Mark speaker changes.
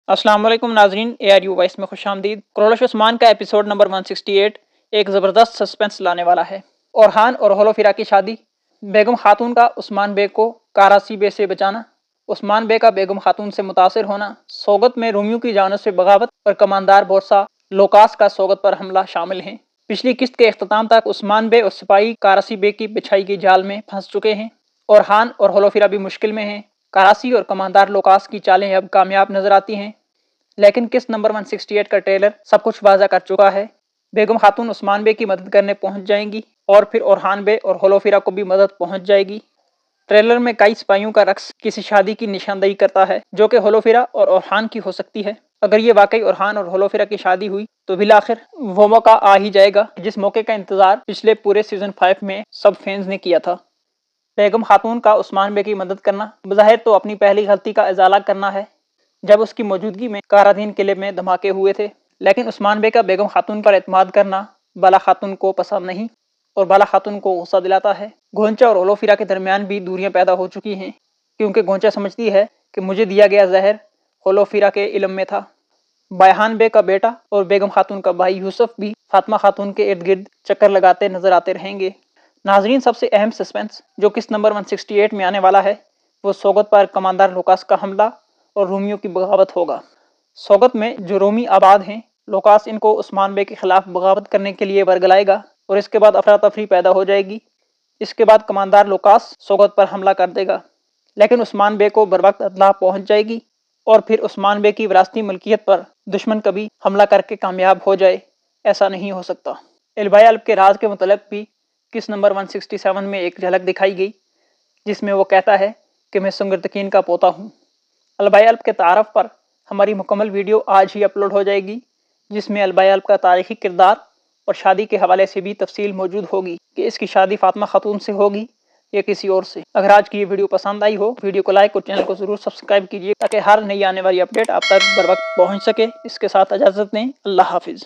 Speaker 1: अस्सलाम वालेकुम नाजरीन, ARU वॉइस में खुश आमदीद। क्रोलश उस्मान का एपिसोड नंबर 168 एक ज़बरदस्त सस्पेंस लाने वाला है। ओरहान और होलोफिरा की शादी, बेगम खातून का उस्मान बेग को कारासी बे से बचाना, उस्मान बे का बेगम खातून से मुतासिर होना, सोगत में रोमियो की जानिब से बगावत और कमानदार बोरसा लोकास का सोगत पर हमला शामिल हैं। पिछली किस्त के अख्ताम तक उस्मान बे और सिपाही कारासी बे की बिछाई की जाल में फंस चुके हैं। ओरहान और होलोफिरा भी मुश्किल में हैं। कारासी और कमानदार लोकास की चालें अब कामयाब नजर आती हैं, लेकिन किस्त नंबर 168 का ट्रेलर सब कुछ वाज़ा कर चुका है। बेगम खातून उस्मान बे की मदद करने पहुंच जाएंगी और फिर ओरहान बे और होलोफिरा को भी मदद पहुंच जाएगी। ट्रेलर में कई सिपाहियों का रक्स किसी शादी की निशानदेही करता है जो कि होलोफिरा और ओरहान की हो सकती है। अगर ये वाकई ओरहान और होलोफिरा की शादी हुई तो बिलाखिर वो मौका आ ही जाएगा जिस मौके का इंतजार पिछले पूरे सीजन 5 में सब फैंस ने किया था। बेगम खातून का उस्मान बे की मदद करना बज़ाहिर तो अपनी पहली गलती का इजाला करना है जब उसकी मौजूदगी में कारादीन किले में धमाके हुए थे, लेकिन उस्मान बे का बेगम खातून पर एतमाद करना बाला खातून को पसंद नहीं और बाला खातून को गुस्सा दिलाता है। घोंचा और होलोफिरा के दरमियान भी दूरियां पैदा हो चुकी हैं क्योंकि घोंचा समझती है कि मुझे दिया गया जहर होलोफिरा के इल्म में था। बयाहान बे का बेटा और बेगम खातून का भाई यूसुफ भी फातिमा खातून के इर्द गिर्द चक्कर लगाते नजर आते रहेंगे। नाजरीन, सबसे अहम सस्पेंस जो किस्त नंबर 168 में आने वाला है वो सोगत पर कमानदार लोकास का हमला और रोमियो की बगावत होगा। सोगत में जो रोमी आबाद हैं, लोकास इनको उस्मान बे के खिलाफ बगावत करने के लिए वर्गलाएगा और इसके बाद अफरा तफरी पैदा हो जाएगी। इसके बाद कमानदार लोकास सोगत पर हमला कर देगा, लेकिन उस्मान बे को बर वक्त इत्तला पहुंच जाएगी और फिर उस्मान बे की विरासती मलकियत पर दुश्मन कभी हमला करके कामयाब हो जाए, ऐसा नहीं हो सकता। अलबाई अल्ब के राज के मुतल्लिक भी किस्त नंबर 167 में एक झलक दिखाई गई जिसमें वो कहता है कि मैं सुंगरतकीन का पोता हूँ। अलबाई अल्ब के तारफ़ पर हमारी मुकम्मल वीडियो आज ही अपलोड हो जाएगी जिसमें अलबाई अल्ब का तारीखी किरदार और शादी के हवाले से भी तफसील मौजूद होगी कि इसकी शादी फातिमा खातून से होगी या किसी और से। अगर आज की ये वीडियो पसंद आई हो, वीडियो को लाइक और चैनल को ज़रूर सब्सक्राइब कीजिए ताकि हर नई आने वाली अपडेट आप तक बर वक्त पहुँच सके। इसके साथ इजाज़त दें। अल्लाह हाफिज़।